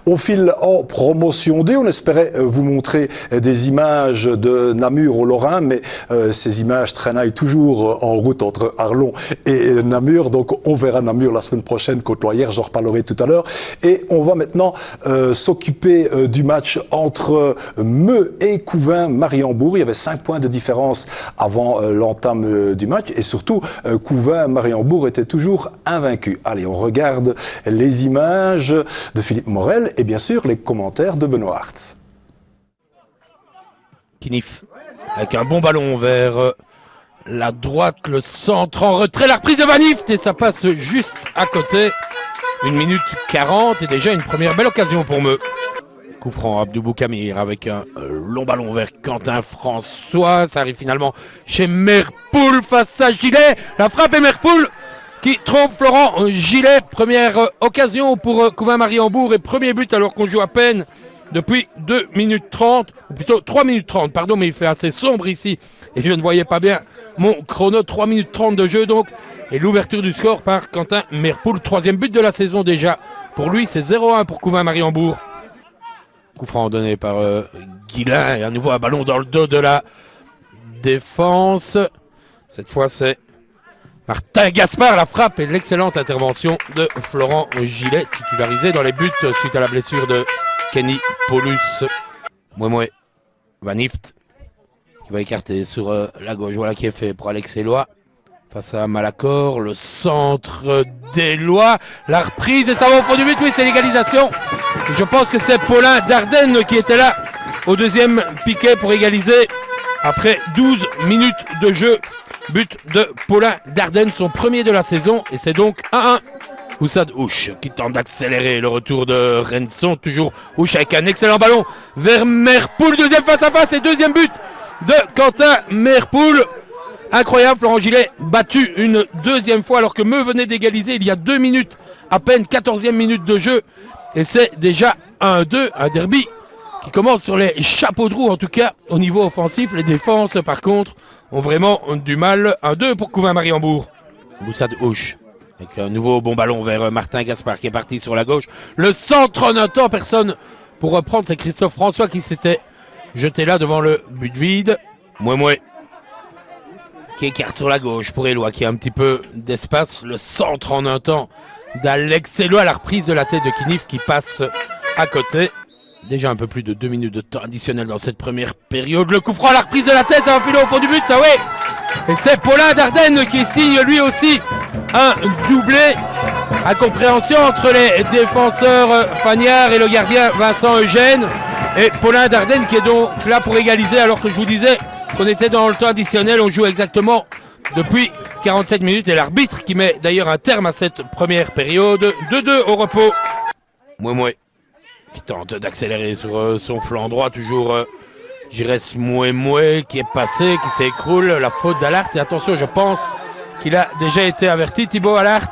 On file en promotion 2. On espérait vous montrer des images de Namur au Lorrain, mais ces images traînaillent toujours en route entre Arlon et Namur. Donc on verra Namur la semaine prochaine contre Loyère, j'en reparlerai tout à l'heure. Et on va maintenant s'occuper du match entre Meux et Couvin-Mariembourg. Il y avait 5 points de différence avant l'entame du match. Et surtout, Couvin-Mariembourg était toujours invaincu. Allez, on regarde les images de Philippe Morel et bien sûr les commentaires de Benoît Hartz. Kinif avec un bon ballon vers la droite, le centre en retrait, la reprise de Van Ift et ça passe juste à côté. 1 minute 40 et déjà une première belle occasion pour Meux. Coup franc Abdou Boukamir avec un long ballon vers Quentin François. Ça arrive finalement chez Merpoul face à Gillet. La frappe est Merpoul qui trompe Florent Gillet. Première occasion pour Couvin-Mariembourg et premier but alors qu'on joue à peine depuis 2 minutes 30, ou plutôt 3 minutes 30, pardon, mais il fait assez sombre ici et je ne voyais pas bien mon chrono. 3 minutes 30 de jeu donc, et l'ouverture du score par Quentin Merpoul. 3e but de la saison déjà pour lui, c'est 0-1 pour Couvin-Mariembourg. Coup franc donné par Guillain et à nouveau un ballon dans le dos de la défense. Cette fois c'est Martin Gaspard, la frappe et l'excellente intervention de Florent Gillet, titularisé dans les buts suite à la blessure de Kenny Paulus. Mouemoué, Van Ift qui va écarter sur la gauche. Voilà qui est fait pour Alex Eloi face à Malacor. Le centre d'Eloi, la reprise et ça va au fond du but. Oui, c'est l'égalisation. Je pense que c'est Paulin Dardenne qui était là au deuxième piquet pour égaliser après 12 minutes de jeu. But de Paulin Dardenne, son premier de la saison et c'est donc 1-1. Oussad Ouche qui tente d'accélérer le retour de Renson. Toujours Ouche avec un excellent ballon vers Merpoul. Deuxième face à face et deuxième but de Quentin Merpoul. Incroyable, Florent Gillet battu une deuxième fois alors que Meux venait d'égaliser il y a 2 minutes à peine, 14e minute de jeu. Et c'est déjà 1-2, un derby qui commence sur les chapeaux de roue en tout cas au niveau offensif. Les défenses par contre ont vraiment du mal. 1-2 pour Couvin-Mariembourg. Oussad Ouche avec un nouveau bon ballon vers Martin Gaspard qui est parti sur la gauche. Le centre en un temps, personne pour reprendre. C'est Christophe François qui s'était jeté là devant le but vide. Mouemoué qui écarte sur la gauche pour Eloi qui a un petit peu d'espace. Le centre en un temps d'Alex Eloi. La reprise de la tête de Kinif qui passe à côté. Déjà un peu plus de 2 minutes de temps additionnel dans cette première période. Le coup franc, la reprise de la tête, ça va filer au fond du but, ça oui. Et c'est Paulin Dardenne qui signe lui aussi un doublé. Incompréhension entre les défenseurs Fagnard et le gardien Vincent Eugène. Et Paulin Dardenne qui est donc là pour égaliser alors que je vous disais qu'on était dans le temps additionnel. On joue exactement depuis 47 minutes et l'arbitre qui met d'ailleurs un terme à cette première période. 2-2 au repos. Mouemoué qui tente d'accélérer sur son flanc droit. Toujours Giresse Mouemoué qui est passé, qui s'écroule. La faute d'Allard. Et attention, je pense qu'il a déjà été averti. Thibaut Allard.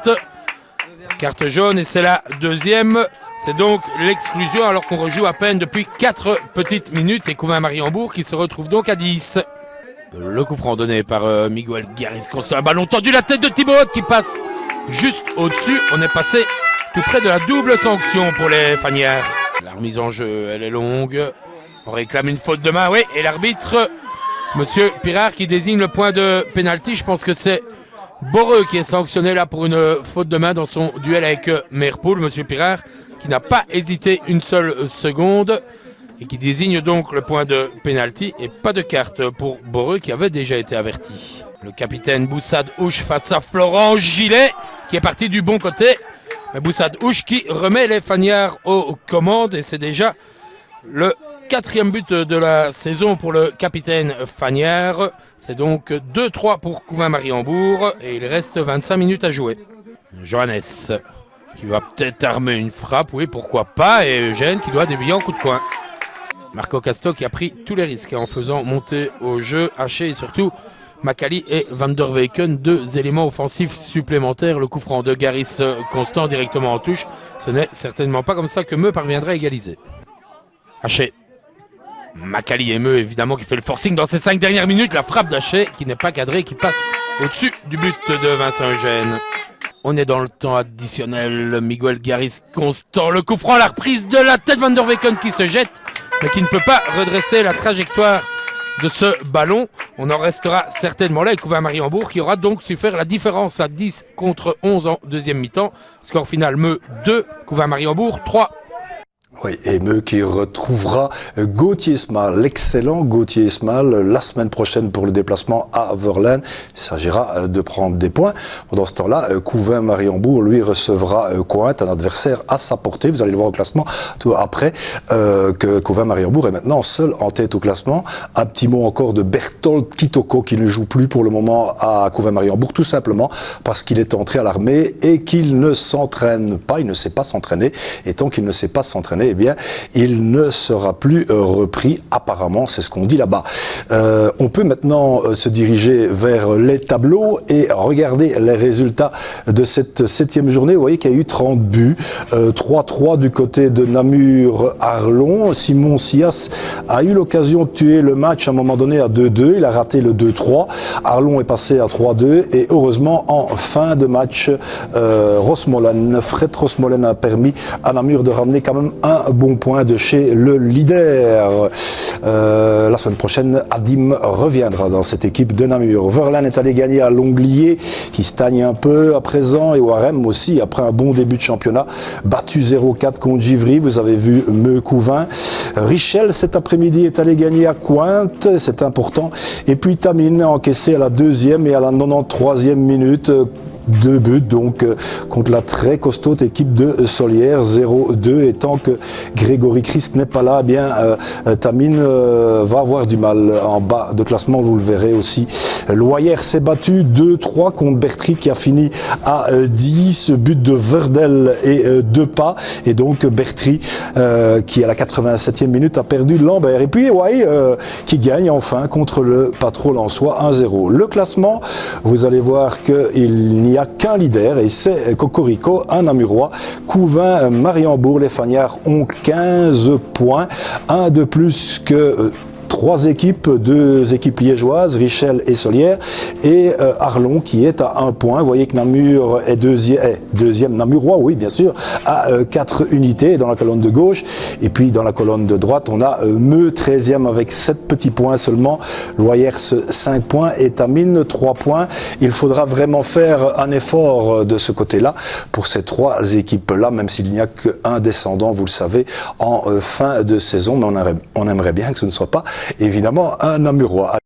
Carte jaune et c'est la deuxième. C'est donc l'exclusion alors qu'on rejoue à peine depuis 4 petites minutes. Et Couvin-Mariembourg qui se retrouve donc à 10. Le coup franc donné par Miguel Gariscon. Un ballon tendu, la tête de Thibaut qui passe juste au-dessus. On est passé tout près de la double sanction pour les Fagnards. La remise en jeu, elle est longue. On réclame une faute de main, oui. Et l'arbitre, Monsieur Pirard, qui désigne le point de pénalty. Je pense que c'est Boreux qui est sanctionné là pour une faute de main dans son duel avec Merpoul. Monsieur Pirard qui n'a pas hésité une seule seconde et qui désigne donc le point de pénalty et pas de carte pour Boreux qui avait déjà été averti. Le capitaine Boussad Ouche face à Florent Gillet qui est parti du bon côté. Mais Boussad Ouche qui remet les Fagnards aux commandes et c'est déjà le 4e but de la saison pour le capitaine Fagnard. C'est donc 2-3 pour Couvin-Mariembourg et il reste 25 minutes à jouer. Johannes qui va peut-être armer une frappe, oui pourquoi pas, et Eugène qui doit dévier en coup de coin. Marco Casto qui a pris tous les risques en faisant monter au jeu Haché et surtout Makali et Van der Weyken, 2 éléments offensifs supplémentaires. Le coup franc de Garis Constant directement en touche. Ce n'est certainement pas comme ça que Meux parviendra à égaliser. Haché. Makali et Meux évidemment qui fait le forcing dans ces 5 dernières minutes. La frappe d'Haché qui n'est pas cadrée, qui passe au-dessus du but de Vincent Eugène. On est dans le temps additionnel. Miguel Garis constant. Le coup franc, la reprise de la tête Van der Weken qui se jette, mais qui ne peut pas redresser la trajectoire de ce ballon. On en restera certainement là. Et Couvain-Mariembourg qui aura donc su faire la différence à 10 contre 11 en deuxième mi-temps. Score final Meux 2, Couvain-Mariembourg 3. Oui, et Meux qui retrouvera Gauthier Esmal, l'excellent Gauthier Esmal, la semaine prochaine pour le déplacement à Verlaine. Il s'agira de prendre des points. Pendant ce temps-là, Couvain-Mariembourg, lui, recevra Cointe, un adversaire à sa portée. Vous allez le voir au classement tout après, que Couvain-Mariembourg est maintenant seul en tête au classement. Un petit mot encore de Berthold Kitoko qui ne joue plus pour le moment à Couvain-Mariembourg, tout simplement parce qu'il est entré à l'armée et qu'il ne s'entraîne pas, il ne sait pas s'entraîner. Et tant qu'il ne sait pas s'entraîner, eh bien, il ne sera plus repris, apparemment, c'est ce qu'on dit là-bas. On peut maintenant se diriger vers les tableaux et regarder les résultats de cette 7e journée. Vous voyez qu'il y a eu 30 buts, 3-3 du côté de Namur-Arlon. Simon Sias a eu l'occasion de tuer le match à un moment donné à 2-2. Il a raté le 2-3. Arlon est passé à 3-2 et heureusement, en fin de match, Fred Rosmolen a permis à Namur de ramener quand même un bon point de chez le leader. La semaine prochaine, Adim reviendra dans cette équipe de Namur. Verlaine est allé gagner à Longlier, qui stagne un peu à présent, et Warem aussi, après un bon début de championnat, battu 0-4 contre Givry. Vous avez vu Meux-Couvain. Richel, cet après-midi, est allé gagner à Cointe, c'est important. Et puis Tamine a encaissé à la 2e et à la 93e minute. 2 buts donc contre la très costaud équipe de Solière, 0-2, et tant que Grégory Christ n'est pas là, eh bien Tamine va avoir du mal en bas de classement, vous le verrez aussi. Loyer s'est battu 2-3 contre Bertry qui a fini à 10, but de Verdel et 2 pas, et donc Bertry qui à la 87e minute a perdu Lambert, et puis qui gagne enfin contre le Patro Lensois 1-0. Le classement, vous allez voir qu'il n'y a qu'un leader et c'est Cocorico, un Namurois. Couvain-Mariembourg, les Fagnards ont 15 points, un de plus que 3 équipes, 2 équipes liégeoises, Richel et Solière, et Arlon qui est à 1 point. Vous voyez que Namur est deuxième Namurois, oui bien sûr, à 4 unités dans la colonne de gauche, et puis dans la colonne de droite on a Meux 13e avec 7 petits points seulement, Loyers 5 points et Tamine 3 points. Il faudra vraiment faire un effort de ce côté-là pour ces 3 équipes-là, même s'il n'y a qu'un descendant, vous le savez, en fin de saison, mais on aimerait bien que ce ne soit pas évidemment un Namurois.